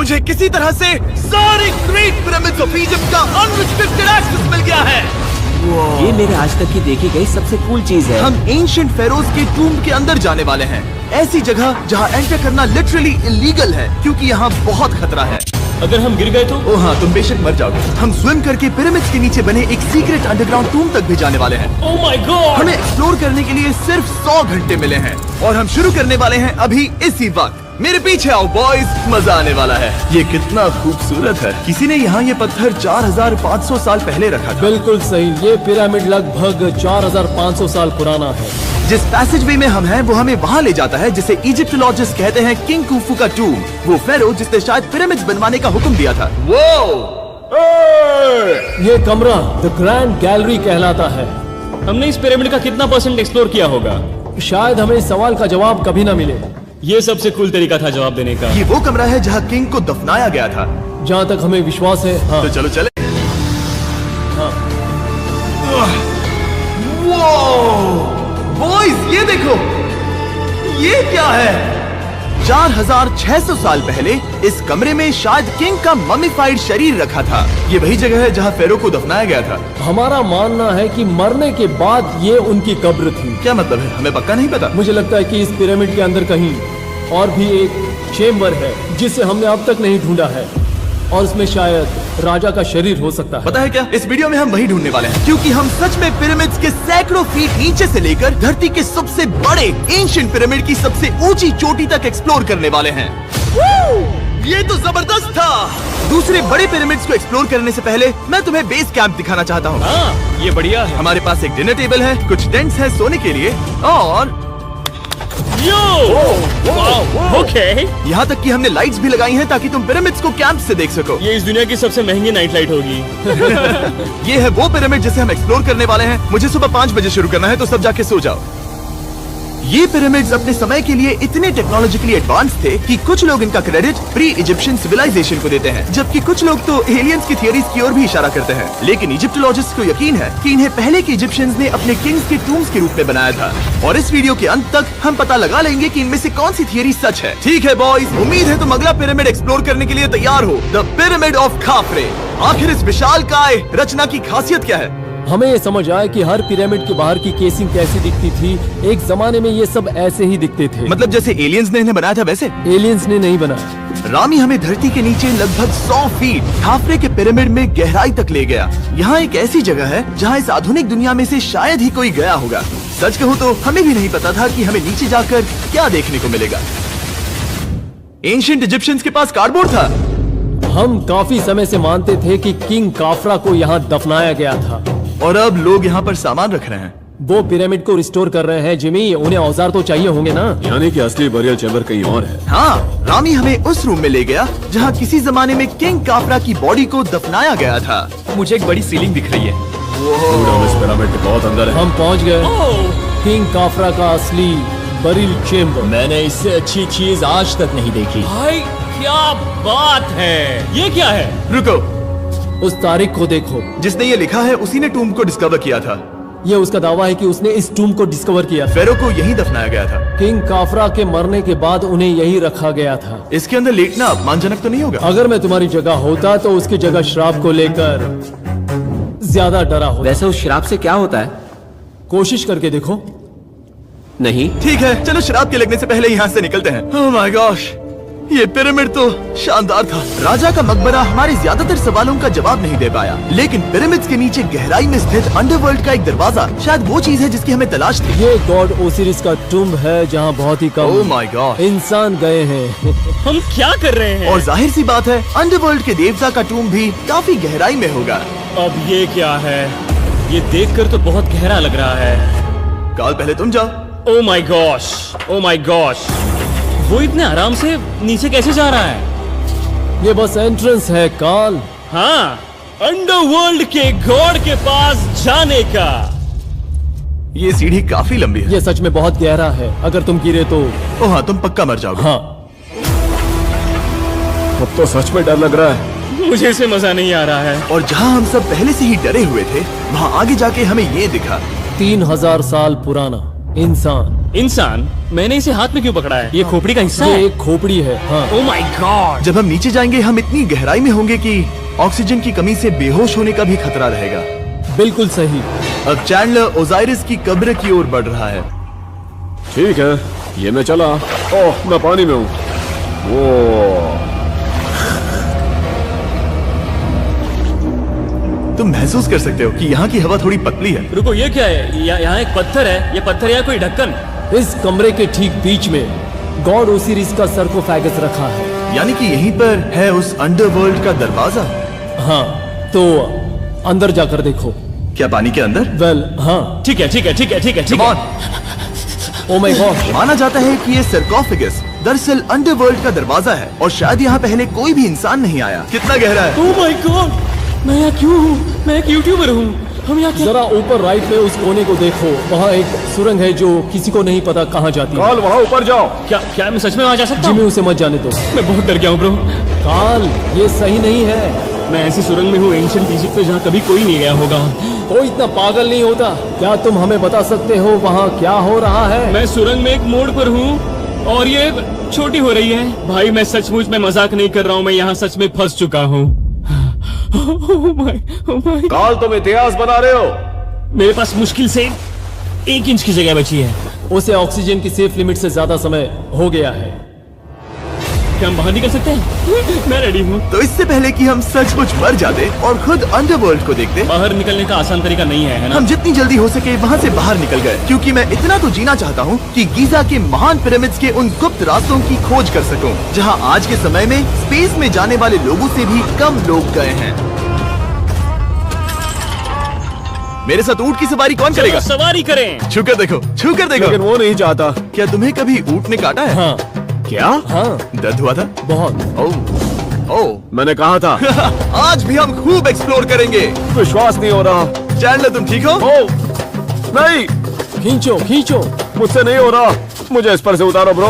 मुझे किसी तरह से सारे ग्रेट पिरामिड्स ऑफ इजिप्ट का अनरिस्ट्रिक्टेड एक्सेस मिल गया है। ये मेरे आज तक की देखी गई सबसे कूल चीज है। हम एंशिएंट फेरोज के टूम्ब के अंदर जाने वाले हैं, ऐसी जगह जहाँ एंटर करना लिटरली इलीगल है क्योंकि यहाँ बहुत खतरा है। अगर हम गिर गए तो? ओ हाँ, तुम बेशक मर जाओगे। हम स्विम करके पिरामिड्स के नीचे बने एक सीक्रेट अंडरग्राउंड टूम तक भी जाने वाले हैं। Oh my God! हमें एक्सप्लोर करने के लिए सिर्फ 100 घंटे मिले हैं और हम शुरू करने वाले हैं अभी इसी वक्त। मेरे पीछे आओ बॉयज, मजा आने वाला है। ये कितना खूबसूरत है। किसी ने यहाँ ये पत्थर 4500 साल पहले रखा था। बिल्कुल सही, ये पिरामिड लगभग 4500 साल पुराना है। जिस पैसेज वे में हम हैं वो हमें वहाँ ले जाता है जिसे इजिप्टोलॉजिस्ट कहते हैं किंग खुफू का टूम, वो फेरो जिसने शायद पिरामिड्स बनवाने का हुक्म दिया था। वो ये कमरा द ग्रैंड गैलरी कहलाता है। हमने इस पिरामिड का कितना % एक्सप्लोर किया होगा? शायद हमें इस सवाल का जवाब कभी ना मिले। ये सबसे कूल तरीका था जवाब देने का। ये वो कमरा है जहाँ किंग को दफनाया गया था। जहाँ तक हमें विश्वास है। हाँ। तो चलो चले। हाँ। बॉयज ये देखो, ये क्या है? 4600 साल पहले इस कमरे में शायद किंग का ममीफाइड शरीर रखा था। ये वही जगह है जहाँ फेरो को दफनाया गया था। हमारा मानना है कि मरने के बाद ये उनकी कब्र थी। क्या मतलब है? हमें पक्का नहीं पता। मुझे लगता है कि इस पिरामिड के अंदर कहीं और भी एक चेम्बर है जिसे हमने अब तक नहीं ढूंढा है और उसमें शायद राजा का शरीर हो सकता है। पता है क्या, इस वीडियो में हम वही ढूंढने वाले हैं क्योंकि हम सच में पिरामिड्स के सैकड़ों फीट नीचे से लेकर धरती के सबसे बड़े एंशिएंट पिरामिड की सबसे ऊंची चोटी तक एक्सप्लोर करने वाले हैं। ये तो जबरदस्त था। दूसरे बड़े पिरामिड्स को एक्सप्लोर करने से पहले मैं तुम्हें बेस कैंप दिखाना चाहता हूँ। हाँ, ये बढ़िया है। हमारे पास एक डिनर टेबल है, कुछ टेंट्स हैं सोने के लिए और ओके। यहाँ तक कि हमने लाइट्स भी लगाई हैं ताकि तुम पिरामिड्स को कैंप से देख सको। ये इस दुनिया की सबसे महंगी नाइट लाइट होगी। ये है वो पिरामिड जिसे हम एक्सप्लोर करने वाले हैं। मुझे सुबह 5 बजे शुरू करना है तो सब जाके सो जाओ। ये पिरामिड्स अपने समय के लिए इतने टेक्नोलॉजिकली एडवांस थे कि कुछ लोग इनका क्रेडिट प्री इजिप्शियन सिविलाइजेशन को देते हैं, जबकि कुछ लोग तो एलियंस की थियरीज की ओर भी इशारा करते हैं। लेकिन इजिप्टोलॉजिस्ट को यकीन है कि इन्हें पहले के इजिप्शियंस ने अपने किंग्स के टूम्स के रूप में बनाया था और इस वीडियो के अंत तक हम पता लगा लेंगे कि इनमें से कौन सी थियरी सच है। ठीक है बॉयज, उम्मीद है तुम अगला पिरामिड एक्सप्लोर करने के लिए तैयार हो, द पिरामिड ऑफ खाफरे। आखिर इस विशालकाय रचना की खासियत क्या है? हमें ये समझ आया कि हर पिरामिड के बाहर की केसिंग कैसी दिखती थी। एक जमाने में ये सब ऐसे ही दिखते थे। मतलब जैसे एलियंस ने इन्हें बनाया था वैसे? एलियंस ने नहीं बनाया। रामी हमें धरती के नीचे लगभग 100 फीट खाफरे के पिरामिड में गहराई तक ले गया। यहाँ एक ऐसी जगह है जहाँ इस आधुनिक दुनिया में से शायद ही कोई गया होगा। सच कहूँ तो हमें भी नहीं पता था कि हमें नीचे जाकर क्या देखने को मिलेगा। एंशिएंट इजिप्शियंस के पास कार्डबोर्ड था। हम काफी समय से मानते थे कि किंग काफरा को यहाँ दफनाया गया था और अब लोग यहाँ पर सामान रख रहे हैं। वो पिरामिड को रिस्टोर कर रहे हैं। जिमी, उन्हें औजार तो चाहिए होंगे ना? यानी कि असली बरियल चैम्बर कहीं और है। हाँ, रामी हमें उस रूम में ले गया जहाँ किसी जमाने में किंग काफरा की बॉडी को दफनाया गया था। मुझे एक बड़ी सीलिंग दिख रही है। इस पिरामिड के बहुत अंदर है। हम पहुँच गए किंग काफरा का असली बरियल चेम्बर। मैंने इससे अच्छी चीज आज तक नहीं देखी। भाई क्या बात है! ये क्या है? रुको, उस तारीख को देखो। जिसने ये लिखा है उसी ने टूम को डिस्कवर किया था। ये उसका दावा है कि उसने इस टूम को डिस्कवर किया था। फेरो को यहीं दफनाया गया था। किंग काफरा के मरने के बाद उन्हें यहीं रखा गया था। इसके अंदर लेटना अपमानजनक तो नहीं होगा? अगर मैं तुम्हारी जगह होता तो उसकी जगह शराब को लेकर ज्यादा डरा होता। वैसे उस शराब से क्या होता है? कोशिश करके देखो। नहीं। ठीक है, चलो शराब के लगने से पहले यहाँ से निकलते हैं। ओह माय गॉश, ये पिरामिड तो शानदार था। राजा का मकबरा हमारे ज्यादातर सवालों का जवाब नहीं दे पाया, लेकिन पिरामिड्स के नीचे गहराई में स्थित अंडरवर्ल्ड का एक दरवाजा शायद वो चीज है जिसकी हमें तलाश थी। ये गॉड ओसिरिस का टूम्ब है जहाँ बहुत ही कम ओह माय गॉड इंसान गए हैं। हम क्या कर रहे हैं? और जाहिर सी बात है अंडरवर्ल्ड के देवता का टूम्ब भी काफी गहराई में होगा। अब ये क्या है? ये देखकर तो बहुत गहरा लग रहा है। काल, पहले तुम जाओ। Oh my gosh, oh my gosh, वो इतने आराम से नीचे कैसे जा रहा है? ये बस एंट्रेंस है काल। हाँ, अंडरवर्ल्ड के गॉड के पास जाने का। ये सीढ़ी काफी लंबी है। ये सच में बहुत गहरा है। अगर तुम गिरे तो ओह हाँ, तुम पक्का मर जाओगे। हाँ। अब तो सच में डर लग रहा है। मुझे इससे मजा नहीं आ रहा है। और जहाँ हम सब पहले से ही डरे हुए थे, वहाँ आगे जाके हमें ये दिखा। 3000 साल पुराना इंसान इंसान, मैंने इसे हाथ में क्यों पकड़ा है? ये खोपड़ी का हिस्सा ये है? एक खोपड़ी है। हाँ, ओ माय गॉड। जब हम नीचे जाएंगे हम इतनी गहराई में होंगे कि ऑक्सीजन की कमी से बेहोश होने का भी खतरा रहेगा। बिल्कुल सही। अब चैंडलर ओजाइरिस की कब्र की ओर बढ़ रहा है। ठीक है, ये मैं चला। ओह, मैं पानी में हूँ। वो तुम महसूस कर सकते हो कि यहाँ की हवा थोड़ी पतली है। रुको, ये क्या है? यहाँ एक पत्थर है। ये पत्थर या कोई ढक्कन? इस कमरे के ठीक बीच में गॉड ओसिरिस का सर्कोफेगस रखा है। यानी कि यहीं पर है उस अंडरवर्ल्ड का दरवाजा। हाँ, तो अंदर जाकर देखो। क्या पानी के अंदर? वेल, हाँ। ठीक है, ठीक है, ठीक है, ठीक है, ठीक Come है। on। Oh my God. माना जाता है कि ये सर्कोफेगस दरअसल अंडरवर्ल्ड का दरवाजा है और शायद यहाँ पहले कोई भी इंसान नहीं आया। कितना गहरा है? ओ माय गॉड, मैं यहाँ क्यों हूँ? मैं एक यूट्यूबर हूँ। हम यहाँ क्या? जरा ऊपर राइट में उस कोने को देखो, वहाँ एक सुरंग है जो किसी को नहीं पता कहाँ जाती है। काल, वहाँ ऊपर जाओ। क्या मैं सच में वहाँ जा सकता जिमी, हूँ? उसे मत जाने दो। मैं बहुत डर गया हूँ ब्रो। काल, ये सही नहीं है। मैं ऐसी सुरंग में हूँ एंशिएंट इजिप्ट में जहाँ कभी कोई नहीं गया होगा। कोई इतना पागल नहीं होता। क्या तुम हमें बता सकते हो वहाँ क्या हो रहा है? मैं सुरंग में एक मोड़ पर हूँ और ये छोटी हो रही है। भाई मैं सचमुच में मजाक नहीं कर रहा हूँ, मैं यहाँ सच में फंस चुका हूँ। Oh my। काल, तुम इतिहास बना रहे हो। मेरे पास मुश्किल से 1 इंच की जगह बची है। उसे ऑक्सीजन की सेफ लिमिट से ज्यादा समय हो गया है। क्या हम बाहर निकल सकते हैं? मैं रेडी हूँ। तो इससे पहले कि हम सचमुच मर जाते और खुद अंडरवर्ल्ड को देखते, बाहर निकलने का आसान तरीका नहीं है ना? हम जितनी जल्दी हो सके वहाँ से बाहर निकल गए, क्योंकि मैं इतना तो जीना चाहता हूँ कि गीजा के महान पिरामिड्स के उन गुप्त रास्तों की खोज कर सकूं, जहाँ आज के समय में स्पेस में जाने वाले लोगों से भी कम लोग गए हैं। मेरे साथ ऊंट की सवारी कौन चलो करेगा? सवारी करें। छूकर देखो, छूकर देखो। लेकिन वो नहीं चाहता। क्या तुम्हें कभी ऊंट ने काटा है? हाँ, क्या? हाँ, दर्द हुआ था? बहुत। ओह, ओह। मैंने कहा था। आज भी हम खूब एक्सप्लोर करेंगे। विश्वास नहीं हो रहा। चैंडलर, तुम ठीक हो? ओह, नहीं, खींचो, खींचो। मुझसे नहीं हो रहा। मुझे इस पर से उतारो ब्रो।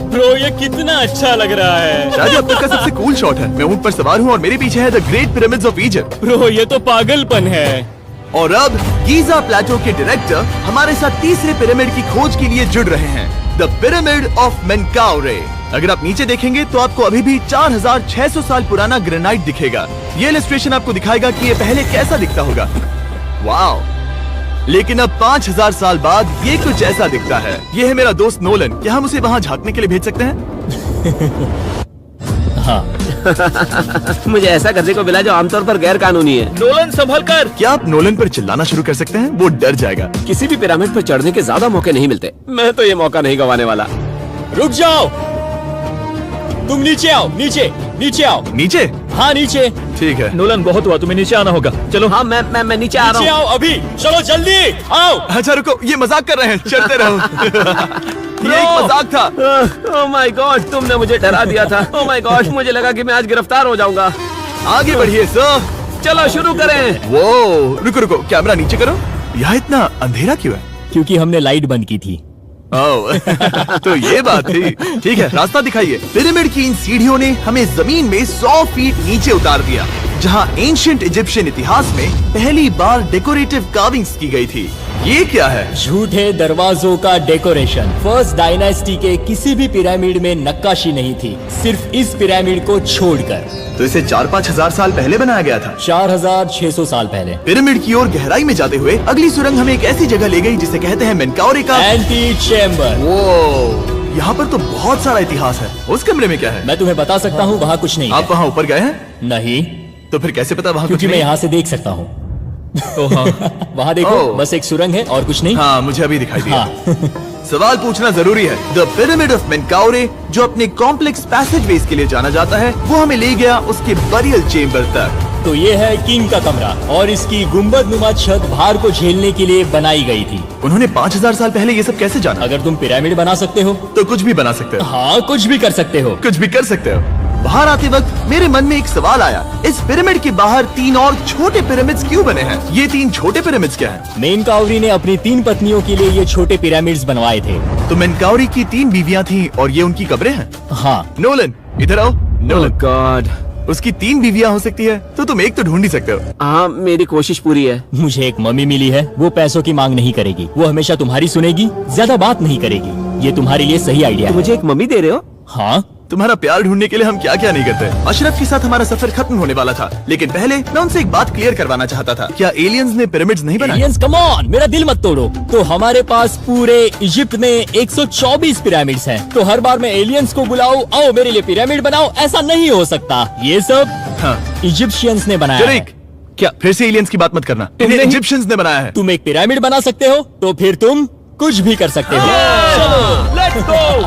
ब्रो ये कितना अच्छा लग रहा है। शायद ये अब तक का सबसे कूल शॉट है। मैं ऊंट पर सवार हूँ और मेरे पीछे है the great pyramids of Egypt. Bro ये तो पागलपन है। और अब गीजा प्लेटो के डायरेक्टर हमारे साथ तीसरे पिरामिड की खोज के लिए जुड़ रहे हैं, द पिरामिड ऑफ मेनकाउरे। अगर आप नीचे देखेंगे तो आपको अभी भी 4600 साल पुराना ग्रेनाइट दिखेगा। ये इलस्ट्रेशन आपको दिखाएगा कि ये पहले कैसा दिखता होगा। वाओ! लेकिन अब 5000 साल बाद ये कुछ ऐसा दिखता है। ये है मेरा दोस्त नोलन। क्या हम उसे वहाँ झांकने के लिए भेज सकते हैं? मुझे ऐसा करने को मिला जो आमतौर पर गैर कानूनी है। नोलन संभल कर। क्या आप नोलन पर चिल्लाना शुरू कर सकते हैं? वो डर जाएगा। किसी भी पिरामिड पर चढ़ने के ज्यादा मौके नहीं मिलते। मैं तो ये मौका नहीं गंवाने वाला। रुक जाओ, तुम नीचे आओ। नीचे नीचे आओ। नीचे? हाँ नीचे। ठीक है। नोलन बहुत हुआ, तुम्हें नीचे आना होगा। चलो। हाँ, मैं नीचे आ नीचे रहा हूँ। आओ अभी। चलो जल्दी आओ। अच्छा रुको, ये मजाक कर रहे हैं। चलते रहो। ये एक मजाक था। ओह माय गॉड, तुमने मुझे डरा दिया था। ओह माय गॉड, मुझे लगा कि मैं आज गिरफ्तार हो जाऊंगा। आगे बढ़िए सर। चलो शुरू करें। वो रुको रुको, कैमरा नीचे करो। यहाँ इतना अंधेरा क्यों है? क्योंकि हमने लाइट बंद की थी। ओह, तो ये बात थी। ठीक है, रास्ता दिखाइए। पिरामिड की इन सीढ़ियों ने हमें जमीन में 100 फीट नीचे उतार दिया, जहाँ एंशिएंट इजिप्शियन इतिहास में पहली बार डेकोरेटिव कार्विंग्स की गई थी। ये क्या है? झूठे दरवाजों का डेकोरेशन। फर्स्ट डायनेस्टी के किसी भी पिरामिड में नक्काशी नहीं थी, सिर्फ इस पिरामिड को छोड़कर। तो इसे 4-5 हजार साल पहले बनाया गया था। 4600 साल पहले। पिरामिड की ओर गहराई में जाते हुए अगली सुरंग हमें एक ऐसी जगह ले गई जिसे कहते हैं मेनकाउरे का एंटी चैम्बर। वो यहाँ पर तो बहुत सारा इतिहास है। उस कमरे में क्या है? मैं तुम्हें बता सकता हूँ, वहाँ कुछ नहीं आप है। वहाँ ऊपर गए हैं? नहीं, तो फिर कैसे पता वहाँ कुछ क्योंकि मैं नहीं? यहाँ से देख सकता हूँ। वहाँ देखो, ओह। बस एक सुरंग है और कुछ नहीं। हाँ, मुझे अभी दिखाई दिया। हाँ। सवाल पूछना जरूरी है। द पिरामिड ऑफ मेनकाउरे, जो अपने कॉम्प्लेक्स पैसेजवेज के लिए जाना जाता है, वो हमें ले गया उसके बरियल चेम्बर तक। तो ये है किंग का कमरा और इसकी गुम्बद नुमा छत भार को झेलने के लिए बनाई गई थी। उन्होंने 5000 साल पहले ये सब कैसे जाना? अगर तुम पिरामिड बना सकते हो तो कुछ भी बना सकते हो। हाँ, कुछ भी कर सकते हो। कुछ भी कर सकते हो। बाहर आते वक्त मेरे मन में एक सवाल आया, इस पिरामिड के बाहर 3 और छोटे पिरामिड्स क्यों बने हैं? ये 3 छोटे पिरामिड्स क्या हैं? मेनकाउरी ने अपनी 3 पत्नियों के लिए ये छोटे पिरामिड्स बनवाए थे। तो मेनकाउरी की 3 बीवियां थीं और ये उनकी कब्रें हैं। हाँ। नोलन, इधर आओ। नोलन, गॉड, उसकी 3 बीवियां हो सकती है, तो तुम एक तो ढूंढ ही सकते हो। हाँ, मेरी कोशिश पूरी है। मुझे एक मम्मी मिली है, वो पैसों की मांग नहीं करेगी, वो हमेशा तुम्हारी सुनेगी, ज्यादा बात नहीं करेगी। ये तुम्हारे लिए सही आइडिया है। मुझे एक मम्मी दे रहे हो? हाँ, तुम्हारा प्यार ढूंढने के लिए हम क्या क्या नहीं करते। अशरफ के साथ हमारा सफर खत्म होने वाला था, लेकिन पहले मैं उनसे एक बात क्लियर करवाना चाहता था। क्या एलियंस ने पिरामिड्स नहीं बनाए? एलियंस कम ऑन, मेरा दिल मत तोड़ो। तो हमारे पास पूरे इजिप्ट में 124 पिरामिड्स हैं। तो हर बार मैं एलियंस को बुलाऊं, आओ मेरे लिए पिरामिड बनाओ, ऐसा नहीं हो सकता। ये सब हाँ। इजिप्शियंस ने बनाया है। जरीक, क्या फिर से एलियंस की बात मत करना। इन्हें इजिप्शियंस ने बनाया है। तुम एक पिरामिड बना सकते हो, तो फिर तुम कुछ भी कर सकते हो।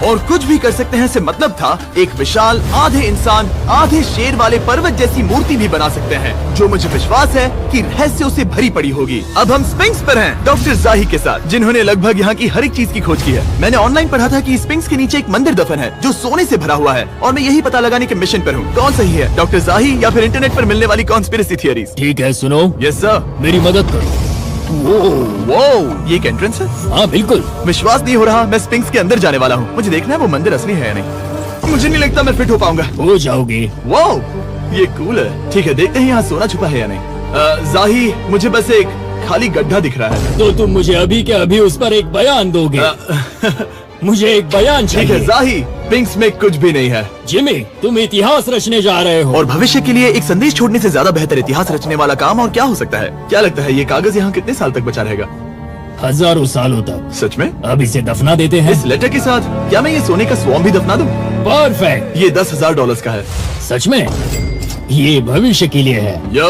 और कुछ भी कर सकते हैं से मतलब था एक विशाल आधे इंसान आधे शेर वाले पर्वत जैसी मूर्ति भी बना सकते हैं, जो मुझे विश्वास है कि रहस्यों से भरी पड़ी होगी। अब हम स्पिंक्स पर हैं, डॉक्टर जाही के साथ, जिन्होंने लगभग यहाँ की हर एक चीज की खोज की है। मैंने ऑनलाइन पढ़ा था कि स्पिंक्स के नीचे एक मंदिर दफन है जो सोने से भरा हुआ है, और मैं यही पता लगाने के मिशन पर हूँ। कौन सही है, डॉक्टर जाही या फिर इंटरनेट पर मिलने वाली कॉन्स्पिरेसी थियरीज? ठीक है, सुनो, यस सर। मेरी मदद करो। वो ये एक एंट्रेंस है? हाँ बिल्कुल। विश्वास नहीं हो रहा, मैं स्पिंक्स के अंदर जाने वाला हूँ। मुझे देखना है वो मंदिर असली है या नहीं। मुझे नहीं लगता मैं फिट हो पाऊंगा। हो जाओगे। वो ये कूल है। ठीक है, देखते हैं यहाँ सोना छुपा है या नहीं। जाही, मुझे बस एक खाली गड्ढा दिख रहा है। तो तुम मुझे अभी के अभी उस पर एक बयान दोगे? मुझे एक बयान ठीक है चाहिए। जाही, स्पिंक्स में कुछ भी नहीं है। जिमी, तुम इतिहास रचने जा रहे हो। और भविष्य के लिए एक संदेश छोड़ने से ज्यादा बेहतर इतिहास रचने वाला काम और क्या हो सकता है? क्या लगता है ये कागज यहाँ कितने साल तक बचा रहेगा? हजारों सालों तक। सच में? अब इसे दफना देते हैं। इस लेटर के साथ क्या मैं ये सोने का स्वॉर्म भी दफना दूं? परफेक्ट। ये $10,000 का है। सच में? ये भविष्य के लिए है। यो,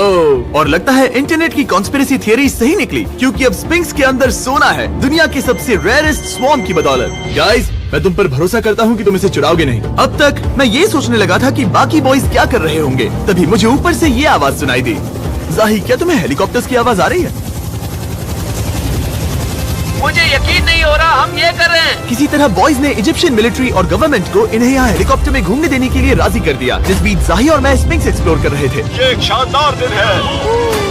और लगता है इंटरनेट की कॉन्स्पिरेसी थियरी सही निकली, क्योंकि अब स्पिंक्स के अंदर सोना है, दुनिया के सबसे रेयरेस्ट स्वॉर्म की बदौलत। गाइस, मैं तुम पर भरोसा करता हूँ कि तुम इसे चुराओगे नहीं। अब तक मैं ये सोचने लगा था कि बाकी बॉयज क्या कर रहे होंगे, तभी मुझे ऊपर से ये आवाज सुनाई दी। जाही, क्या तुम्हें हेलीकॉप्टर्स की आवाज आ रही है? मुझे यकीन नहीं हो रहा हम ये कर रहे हैं। किसी तरह बॉयज ने इजिप्शियन मिलिट्री और गवर्नमेंट को इन्हें यहाँ हेलीकॉप्टर में घूमने देने के लिए राजी कर दिया, जिस बीच जाही और मैं स्पिंक्स एक्सप्लोर कर रहे थे। ये एक शानदार दिन है।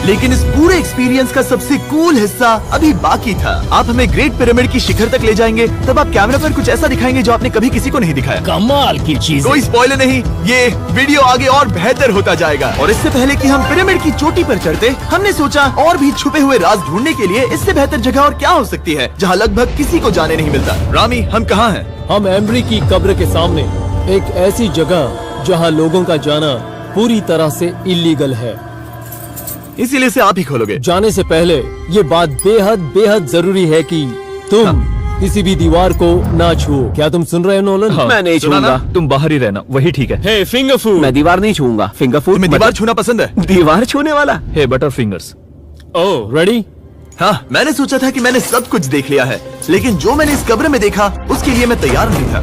लेकिन इस पूरे एक्सपीरियंस का सबसे कूल हिस्सा अभी बाकी था। आप हमें ग्रेट पिरामिड की शिखर तक ले जाएंगे, तब आप कैमरा पर कुछ ऐसा दिखाएंगे जो आपने कभी किसी को नहीं दिखाया। कमाल की चीज। कोई स्पॉइलर नहीं, ये वीडियो आगे और बेहतर होता जाएगा। और इससे पहले कि हम पिरामिड की चोटी पर चढ़ते, हमने सोचा और भी छुपे हुए राज ढूंढने के लिए इससे बेहतर जगह और क्या हो सकती है, जहाँ लगभग किसी को जाने नहीं मिलता। रामी, हम कहाँ हैं? हम एम्ब्री की कब्र के सामने, एक ऐसी जगह जहां लोगों का जाना पूरी तरह से इलीगल है। इसीलिए इसे आप ही खोलोगे। जाने से पहले ये बात बेहद बेहद जरूरी है कि तुम किसी भी दीवार को ना छुओ। क्या तुम सुन रहे हो नोलन? मैं नहीं सुना छूऊंगा। ना? तुम बाहर ही रहना, वही ठीक है। हे फिंगर फूड। मैं दीवार नहीं छूऊंगा। फिंगर फूड तुम्हें दीवार छूना पसंद है? दीवार छूने वाला? हे बटर फिंगर्स। ओह, रेडी? हाँ, मैंने सोचा था कि मैंने सब कुछ देख लिया है, लेकिन जो मैंने इस कब्र में देखा उसके लिए मैं तैयार नहीं था।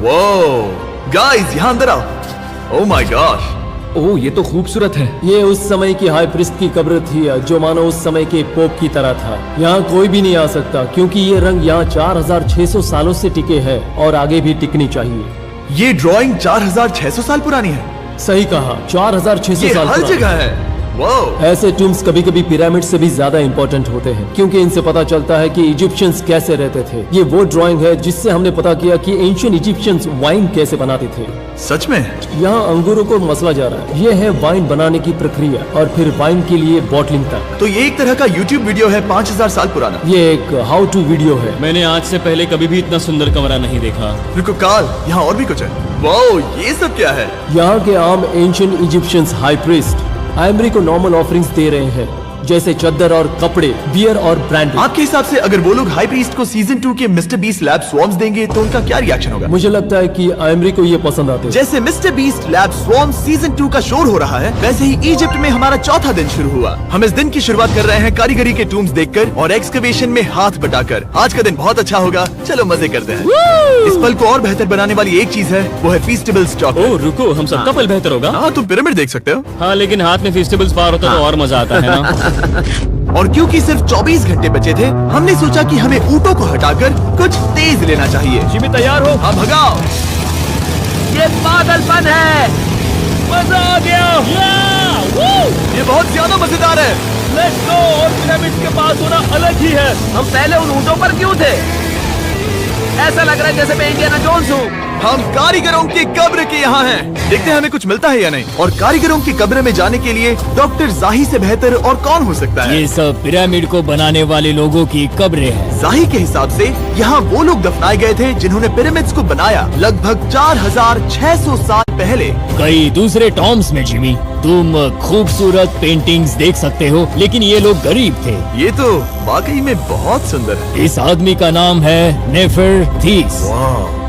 वो गाइस, यहाँ अंदर आओ। ओह माय गॉश, ओह, ये तो खूबसूरत है। ये उस समय की हाई प्रीस्ट की कब्र थी, जो मानो उस समय के पोप की तरह था। यहाँ कोई भी नहीं आ सकता, क्योंकि ये रंग यहाँ 4600 सालों से टिके हैं और आगे भी टिकनी चाहिए। ये ड्राइंग 4600 साल पुरानी है। सही कहा, 4600 ये साल हर पुरानी। जगह है। वो ऐसे टूम्स कभी कभी पिरामिड से भी ज्यादा इंपॉर्टेंट होते हैं, क्योंकि इनसे पता चलता है कि इजिप्शियंस कैसे रहते थे। ये वो ड्राइंग है जिससे हमने पता किया कि एंशिएंट इजिप्शियंस वाइन कैसे बनाते थे। सच में? यहाँ अंगूरों को मसला जा रहा है। ये है वाइन बनाने की प्रक्रिया और फिर वाइन के लिए बॉटलिंग तक। तो ये एक तरह का YouTube वीडियो है 5000 साल पुराना। ये एक हाउ टू वीडियो है। मैंने आज से पहले कभी भी इतना सुंदर कमरा नहीं देखा। रुको काल, यहाँ और भी कुछ है। वाओ, ये सब क्या है? यहाँ के आम एंशिएंट इजिप्शियंस हाई प्रीस्ट आइमरी को नॉर्मल ऑफरिंग्स दे रहे हैं, जैसे चद्दर और कपड़े, बियर और ब्रांड। आपके हिसाब से अगर वो लोग हाई प्रीस्ट को सीजन 2 के मिस्टर बीस्ट लैब स्वॉर्म्स देंगे तो उनका क्या रिएक्शन होगा? मुझे लगता है कि आइमरी को ये पसंद आते हैं। जैसे मिस्टर बीस्ट लैब स्वॉर्म्स सीजन 2 का शोर हो रहा है, वैसे ही इजिप्ट में हमारा चौथा दिन शुरू हुआ। हम इस दिन की शुरुआत कर रहे हैं कारीगरी के टूम्स देखकर और एक्सकवेशन में हाथ बटाकर। आज का दिन बहुत अच्छा होगा, चलो मजे करते हैं। इस पल को और बेहतर बनाने वाली एक चीज है, वो है फीस्टेबल स्टॉक। ओह रुको, हम सबका पल बेहतर होगा। हाँ, तुम पिरामिड देख सकते हो। हाँ, लेकिन हाथ में फेस्टिवल्स पार होता तो और मजा आता है ना। और क्योंकि सिर्फ 24 घंटे बचे थे, हमने सोचा कि हमें ऊँटों को हटाकर कुछ तेज लेना चाहिए। जिमी तैयार हो? हाँ, भगाओ। ये पागलपन है। मजा आ गया। ये बहुत ज्यादा मजेदार है। Let's go. और पिरामिड के पास होना अलग ही है। हम पहले उन ऊँटों पर क्यों थे? ऐसा लग रहा है जैसे मैं इंडियाना जोन्स हूँ। हम कारीगरों की कब्र के यहाँ हैं। देखते हैं हमें कुछ मिलता है या नहीं। और कारीगरों की कब्र में जाने के लिए डॉक्टर जाही से बेहतर और कौन हो सकता है। ये सब पिरामिड को बनाने वाले लोगों की कब्रें हैं। जाही के हिसाब से यहाँ वो लोग दफनाए गए थे जिन्होंने पिरामिड्स को बनाया लगभग 4600 साल पहले। कई दूसरे टॉम्स में जिमी, तुम खूबसूरत पेंटिंग्स देख सकते हो, लेकिन ये लोग गरीब थे। ये तो वाकई में बहुत सुंदर है। इस आदमी का नाम है नेफरथीस।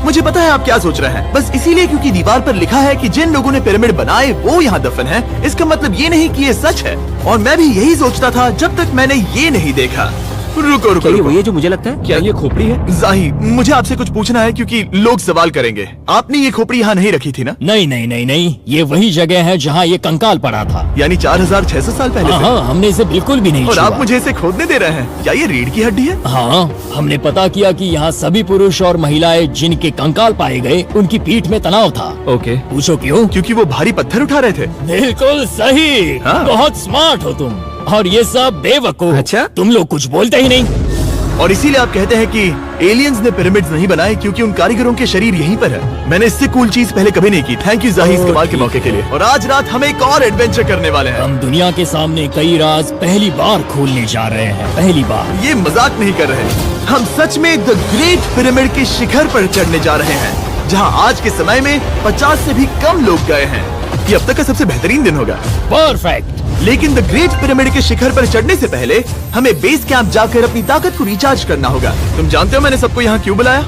मुझे पता है आप क्या सोच रहे हैं, बस इसीलिए क्योंकि दीवार पर लिखा है कि जिन लोगों ने पिरामिड बनाए वो यहाँ दफन है, इसका मतलब ये नहीं कि ये सच है। और मैं भी यही सोचता था जब तक मैंने ये नहीं देखा। रुको रुको, रुको। ये जो मुझे लगता है, क्या ये खोपड़ी है? जाही, मुझे आपसे कुछ पूछना है क्योंकि लोग सवाल करेंगे। आपने ये खोपड़ी यहाँ नहीं रखी थी ना? नहीं नहीं नहीं नहीं, ये वही जगह है जहाँ ये कंकाल पड़ा था। यानी 4600 साल पहले से? हाँ, हमने इसे बिल्कुल भी नहीं और छुआ। आप मुझे इसे खोदने दे रहे हैं? क्या ये रीढ़ की हड्डी है? हाँ, हमने पता किया कि यहाँ सभी पुरुष और महिलाएं जिनके कंकाल पाए गए उनकी पीठ में तनाव था। ओके। पूछो क्यों? क्योंकि वो भारी पत्थर उठा रहे थे। बिल्कुल सही। हाँ। बहुत स्मार्ट हो तुम। और ये सब बेवकूफ। अच्छा? तुम लोग कुछ बोलते ही नहीं। और इसीलिए आप कहते हैं कि एलियंस ने पिरामिड्स नहीं बनाए क्योंकि उन कारीगरों के शरीर यहीं पर है। मैंने इससे कूल चीज पहले कभी नहीं की। थैंक यू जाही, इस कमाल के मौके के लिए। और आज रात हम एक और एडवेंचर करने वाले हैं। हम दुनिया के सामने कई राज पहली बार खोलने जा रहे हैं। पहली बार। ये मजाक नहीं कर रहे। हम सच में द ग्रेट पिरामिड के शिखर पर चढ़ने जा रहे हैं, जहां आज के समय में 50 से भी कम लोग गए हैं। ये अब तक का सबसे बेहतरीन दिन होगा। परफेक्ट। लेकिन द ग्रेट पिरामिड के शिखर पर चढ़ने से पहले हमें बेस कैंप जाकर अपनी ताकत को रिचार्ज करना होगा। तुम जानते हो मैंने सबको यहाँ क्यों बुलाया?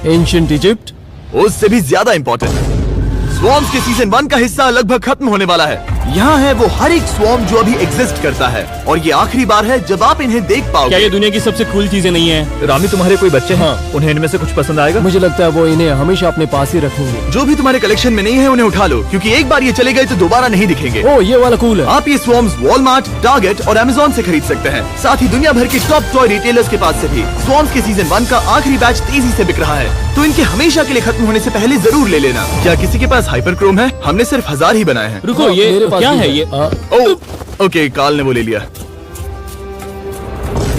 Ancient Egypt. उससे भी ज्यादा इम्पोर्टेंट, स्वॉर्म्स के सीजन 1 का हिस्सा लगभग खत्म होने वाला है। यहाँ है वो हर एक स्वॉर्म जो अभी एग्जिस्ट करता है, और ये आखिरी बार है जब आप इन्हें देख क्या पाओगे। ये दुनिया की सबसे कूल चीजें नहीं है? रामी, तुम्हारे कोई बच्चे हैं? उन्हें इनमें से कुछ पसंद आएगा? मुझे लगता है वो इन्हें हमेशा अपने पास ही रखेंगे। जो भी तुम्हारे कलेक्शन में नहीं है उन्हें उठा लो, क्योंकि एक बार ये चले गए तो दोबारा नहीं दिखेंगे। ओ, ये वाला कूल है। आप ये स्वॉर्म्स वॉलमार्ट, टारगेट और अमेज़न से खरीद सकते हैं। साथ ही दुनिया भर के टॉप टॉय रिटेलर्स के पास से भी। स्वॉर्म्स के सीजन 1 का आखिरी बैच तेजी से बिक रहा है, तो इनके हमेशा के लिए खत्म होने से पहले जरूर ले लेना। क्या किसी के पास हाइपरक्रोम है? हमने सिर्फ 1000 ही बनाए हैं। रुको, ये मेरे पास क्या भी है ये? ओके, काल ने वो ले लिया।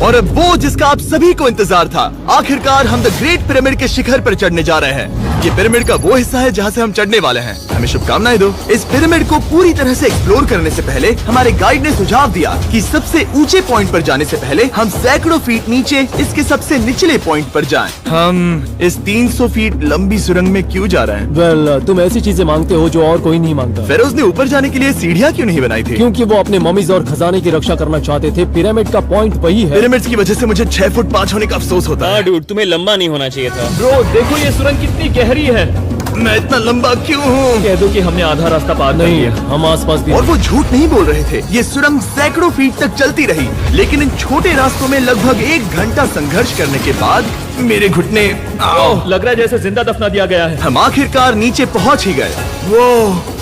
और अब वो जिसका आप सभी को इंतजार था, आखिरकार हम द ग्रेट पिरामिड के शिखर पर चढ़ने जा रहे हैं। ये पिरामिड का वो हिस्सा है जहाँ से हम चढ़ने वाले हैं। हमें शुभकामनाएं दो। इस पिरामिड को पूरी तरह से एक्सप्लोर करने से पहले हमारे गाइड ने सुझाव दिया कि सबसे ऊंचे पॉइंट पर जाने से पहले हम सैकड़ों फीट नीचे इसके सबसे निचले पॉइंट पर जाएं। हम इस 300 फीट लंबी सुरंग में क्यों जा रहे हैं? वेल, तुम ऐसी चीजें मांगते हो जो और कोई नहीं मांगता। फेरोज ने ऊपर जाने के लिए सीढ़ियाँ क्यों नहीं बनाई थी? क्योंकि वो अपने ममीज और खजाने की रक्षा करना चाहते थे। पिरामिड का पॉइंट वही है। पिरामिड्स की वजह से मुझे 6 फुट 5 होने का अफसोस होता है। हाँ डूड, तुम्हें लंबा नहीं होना चाहिए था। ब्रो, देखो ये सुरंग कितनी गहरी है। मैं इतना लंबा क्यों हूँ? कह दो कि हमने आधा रास्ता पार कर नहीं, लिया। हम आसपास भी। और वो झूठ नहीं बोल रहे थे। ये सुरंग सैकड़ों फीट तक चलती रही, लेकिन इन छोटे रास्तों में लगभग 1 घंटा संघर्ष करने के बाद मेरे घुटने लग रहा है जैसे जिंदा दफना दिया गया है। हम आखिरकार नीचे पहुंच ही गए। वो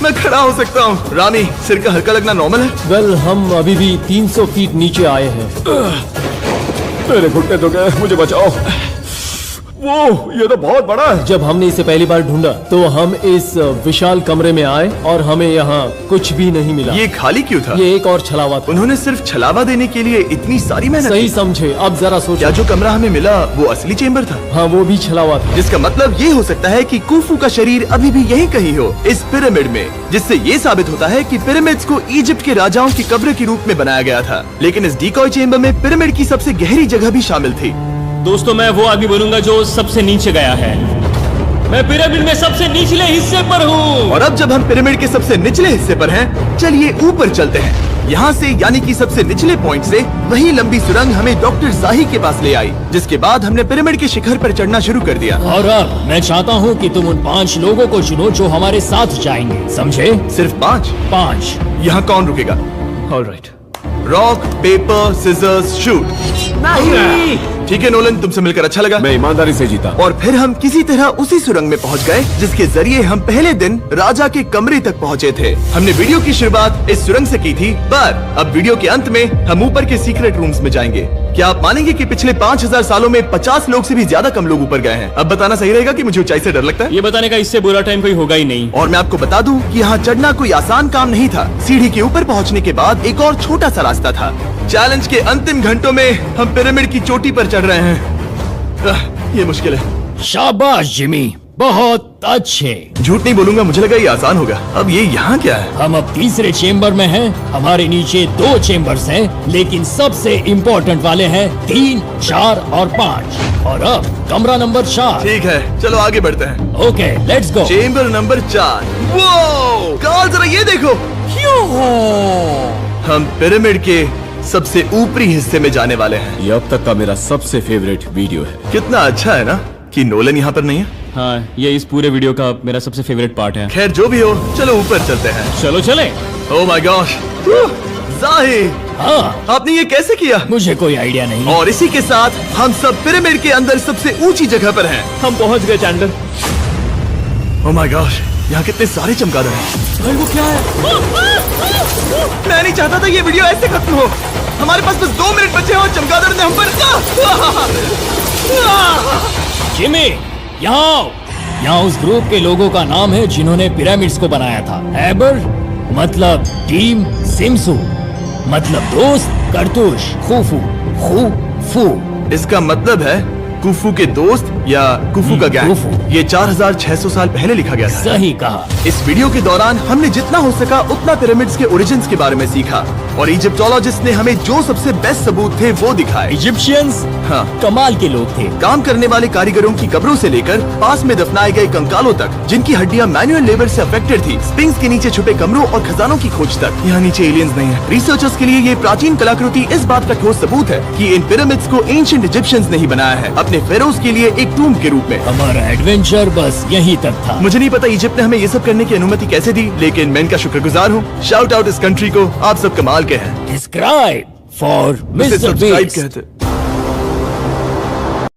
मैं खड़ा हो सकता हूँ। रामी, सिर का हल्का लगना नॉर्मल है? वेल, हम अभी भी 300 फीट नीचे आए हैं। मेरे घुटने तो गए, मुझे बचाओ। वो ये तो बहुत बड़ा है। जब हमने इसे पहली बार ढूंढा तो हम इस विशाल कमरे में आए और हमें यहाँ कुछ भी नहीं मिला। ये खाली क्यों था? ये एक और छलावा था। उन्होंने सिर्फ छलावा देने के लिए इतनी सारी मेहनत सही की। समझे। अब जरा क्या सोचो। जो कमरा हमें मिला वो असली चेम्बर था? हाँ, वो भी छलावा था। जिसका मतलब ये हो सकता है कि कुफू का शरीर अभी भी यहीं कहीं हो, इस पिरामिड में, जिससे ये साबित होता है कि पिरामिड्स को इजिप्ट के राजाओं की कब्र के रूप में बनाया गया था। लेकिन इस डीकॉय चेम्बर में पिरामिड की सबसे गहरी जगह भी शामिल थी। दोस्तों, मैं वो आदमी बनूंगा जो सबसे नीचे गया है। मैं पिरामिड में सबसे निचले हिस्से पर हूँ। और अब जब हम पिरामिड के सबसे निचले हिस्से पर हैं, चलिए ऊपर चलते हैं। यहाँ से यानी कि सबसे निचले पॉइंट से वही लंबी सुरंग हमें डॉक्टर जाही के पास ले आई, जिसके बाद हमने पिरामिड के शिखर पर चढ़ना शुरू कर दिया। और अब मैं चाहता हूँ कि तुम उन 5 लोगों को चुनो जो हमारे साथ जाएंगे, समझे? सिर्फ 5? 5। यहाँ कौन रुकेगा? Alright. Rock, paper, scissors, shoot. नहीं। ठीक है नोलन, तुमसे मिलकर अच्छा लगा। मैं ईमानदारी से जीता। और फिर हम किसी तरह उसी सुरंग में पहुंच गए जिसके जरिए हम पहले दिन राजा के कमरे तक पहुंचे थे। हमने वीडियो की शुरुआत इस सुरंग से की थी, पर अब वीडियो के अंत में हम ऊपर के सीक्रेट रूम्स में जाएंगे। क्या आप मानेंगे कि पिछले 5000 सालों में 50 लोग से भी ज्यादा कम लोग ऊपर गए हैं? अब बताना सही रहेगा कि मुझे ऊंचाई से डर लगता है? ये बताने का इससे बुरा टाइम कोई होगा ही नहीं। और मैं आपको बता दूं कि यहाँ चढ़ना कोई आसान काम नहीं था। सीढ़ी के ऊपर पहुँचने के बाद एक और छोटा सा रास्ता था। चैलेंज के अंतिम घंटों में हम पिरामिड की चोटी पर चढ़ रहे हैं। ये मुश्किल है। शाबाश जिमी, बहुत अच्छे। झूठ नहीं बोलूंगा, मुझे लगा ये आसान होगा। अब ये यहाँ क्या है? हम अब तीसरे चेम्बर में हैं। हमारे नीचे 2 चेम्बर्स हैं, लेकिन सबसे इम्पोर्टेंट वाले हैं 3, 4 और 5। और अब कमरा नंबर 4। ठीक है, चलो आगे बढ़ते हैं। Okay, let's go. Chamber number 4। वो कार्ल, जरा ये देखो। हम पिरामिड के सबसे ऊपरी हिस्से में जाने वाले हैं। ये अब तक का मेरा सबसे फेवरेट वीडियो है। कितना अच्छा है ना कि नोलन यहाँ पर नहीं है। हाँ, ये इस पूरे वीडियो का मेरा सबसे फेवरेट पार्ट है। खैर जो भी हो, चलो ऊपर चलते हैं। चलो चले। ओह माय गॉश, जाहिर, हाँ, आपने ये कैसे किया? मुझे कोई आइडिया नहीं। और इसी के साथ हम सब पिरामिड के अंदर सबसे ऊंची जगह पर हैं। हम पहुंच गए चैंडलर। ओह माय गॉश, यहाँ कितने सारे चमगादड़ हैं। भाई वो क्या है? मैं नहीं चाहता था ये वीडियो ऐसे खत्म हो। हमारे पास बस 2 मिनट बचे हैं और चमगादड़ ने हम पर जिमी, यहाँ उस ग्रुप के लोगों का नाम है जिन्होंने पिरामिड्स को बनाया था। एबर मतलब टीम, सिमसू मतलब दोस्त, करतूश, खुफू, खुफू। इसका मतलब है कुफू के दोस्त या कुफू का गैंग। कुफू। ये 4600 साल पहले लिखा गया था। सही कहा। इस वीडियो के दौरान हमने जितना हो सका उतना पिरामिड्स के ओरिजिन्स के बारे में सीखा और इजिप्टोलॉजिस्ट ने हमें जो सबसे बेस्ट सबूत थे वो दिखाए। इजिप्शियंस हाँ, कमाल के लोग थे। काम करने वाले कारीगरों की कब्रों से लेकर पास में दफनाए गए कंकालों तक, जिनकी हड्डियां मैनुअल लेबर से अफेक्टेड थी, स्पिंक्स के नीचे छुपे कमरों और खजानों की खोज तक। यहाँ नीचे एलियंस नहीं है। रिसर्चर्स के लिए ये प्राचीन कलाकृति इस बात का ठोस सबूत है कि इन पिरामिड्स को एंशिएंट इजिप्शियंस ने ही बनाया है, अपने फेरोज के लिए एक टूम्ब के रूप में। हमारा एडवेंचर बस यहीं तक था। मुझे नहीं पता इजिप्ट ने हमें ये सब करने की अनुमति कैसे दी, लेकिन मैं इनका शुक्रगुजार हूँ। शाउट आउट इस कंट्री को, आप सब कमाल के हैं। Subscribe for उसे Mr. Subscribe Beast। कहते